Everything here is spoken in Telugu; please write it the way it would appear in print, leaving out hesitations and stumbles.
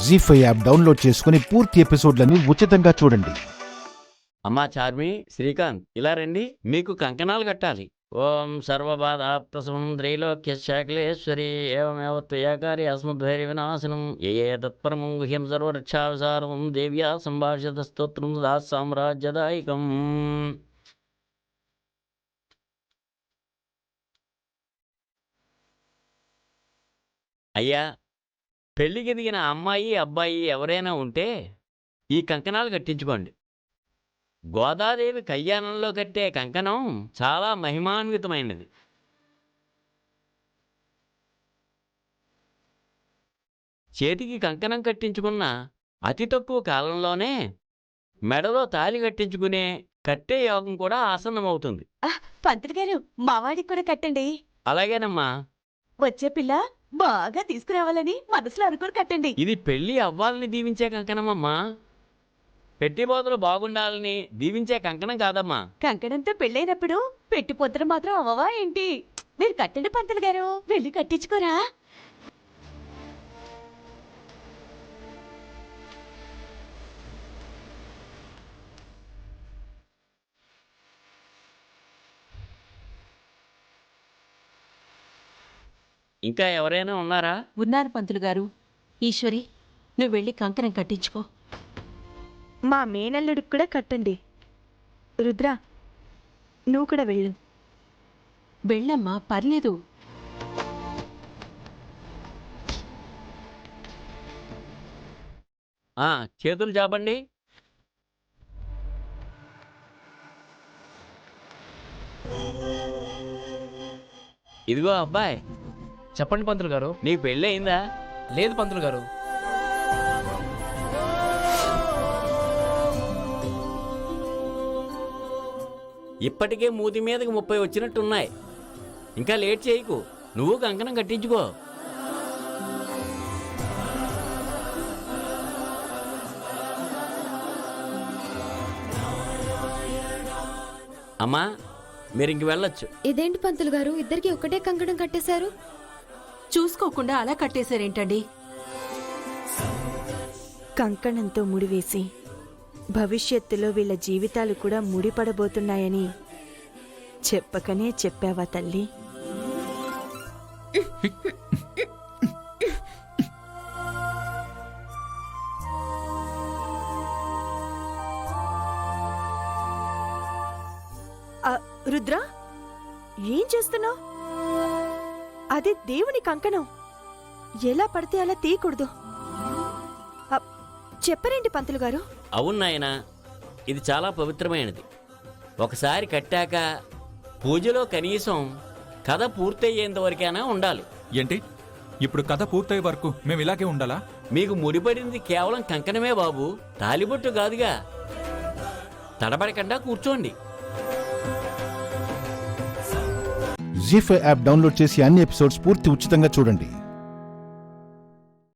జీ5 యాప్ డౌన్లోడ్ చేసుకుని పూర్తి ఎపిసోడ్లను ఉచితంగా చూడండి. అమ్మా చార్మి, శ్రీకాంత్ ఇలా రండి, మీకు కంకణాలు కట్టాలి. ఓం సర్వబాధాప్తసం త్రైలోక్య శాకలేశ్వరి ఏమేవ త్వయాకారి అస్మద్భైరి వినాశనం ఏ తత్పరమం గుహ్యం సర్వరక్షావిసారం దేవ్యా సంభాషిత స్తోత్రం దాస్ సామ్రాజ్యదాయకం. అయ్యా, పెళ్లికి దిగిన అమ్మాయి అబ్బాయి ఎవరైనా ఉంటే ఈ కంకణాలు కట్టించుకోండి. గోదాదేవి కళ్యాణంలో కట్టే కంకణం చాలా మహిమాన్వితమైనది. చేతికి కంకణం కట్టించుకున్న అతి తక్కువ కాలంలోనే మెడలో తాళి కట్టించుకునే కట్టే యోగం కూడా ఆసన్నమవుతుంది. పంతులు గారు, మావాడికి కూడా కట్టండి. అలాగేనమ్మా. వచ్చే పిల్ల బాగా తీసుకురావాలని మనసులో అనుకుని కట్టండి. ఇది పెళ్లి అవ్వాలని దీవించే కంకణమమ్మా, పెట్టిపోతలు బాగుండాలని దీవించే కంకణం కాదమ్మా. కంకణంతో పెళ్ళైనప్పుడు పెట్టిపోతలు మాత్రం అవ్వవా ఏంటి? మీరు కట్టండి పంతులు గారు, వెళ్ళి కట్టించుకోరా. ఇంకా ఎవరైనా ఉన్నారా? ఉన్నారు పంతులు గారు. ఈశ్వరి, నువ్వు వెళ్ళి కంకణం కట్టించుకో. మా మేనల్లుడికి కూడా కట్టండి. రుద్ర, నువ్వు కూడా వెళ్ళు. వెళ్ళమ్మా, పర్లేదు. చేతులు చాపండి. ఇదిగో అబ్బాయి. చెప్పండి పంతులు గారు. నీకు పెళ్ళి అయిందా? లేదు పంతులు గారు. ఇప్పటికే మూతి మీదకి 30 వచ్చినట్టున్నాయి. ఇంకా లేట్ చేయకు, నువ్వు కంకణం కట్టించుకో. అమ్మా, మీరు ఇంక వెళ్ళొచ్చు. ఇదేంటి పంతులు గారు, ఇద్దరికి ఒకటే కంకణం కట్టేశారు? చూసుకోకుండా అలా కట్టేశారేంటండి? కంకణంతో ముడివేసి భవిష్యత్తులో వీళ్ళ జీవితాలు కూడా ముడిపడబోతున్నాయని చెప్పకనే చెప్పావా తల్లి? రుద్ర, ఏం చేస్తున్నావు? అది దేవుని కంకణం, ఎలా పడితే అలా తీయకూడదు. చెప్పరేంటి పంతులు గారు? అవును నాయనా, ఇది చాలా పవిత్రమైనది. ఒకసారి కట్టాక పూజలో కనీసం కథ పూర్తయ్యేంత వరకైనా ఉండాలి. ఏంటి, ఇప్పుడు కథ పూర్తయ్యే వరకు మేము ఇలాగే ఉండాలా? మీకు ముడిపడింది కేవలం కంకణమే బాబు, తాలిబొట్టు కాదుగా. తడబడకుండా కూర్చోండి. జీ5 యాప్ డౌన్లోడ్ చేసి అన్ని ఎపిసోడ్స్ పూర్తి ఉచితంగా చూడండి.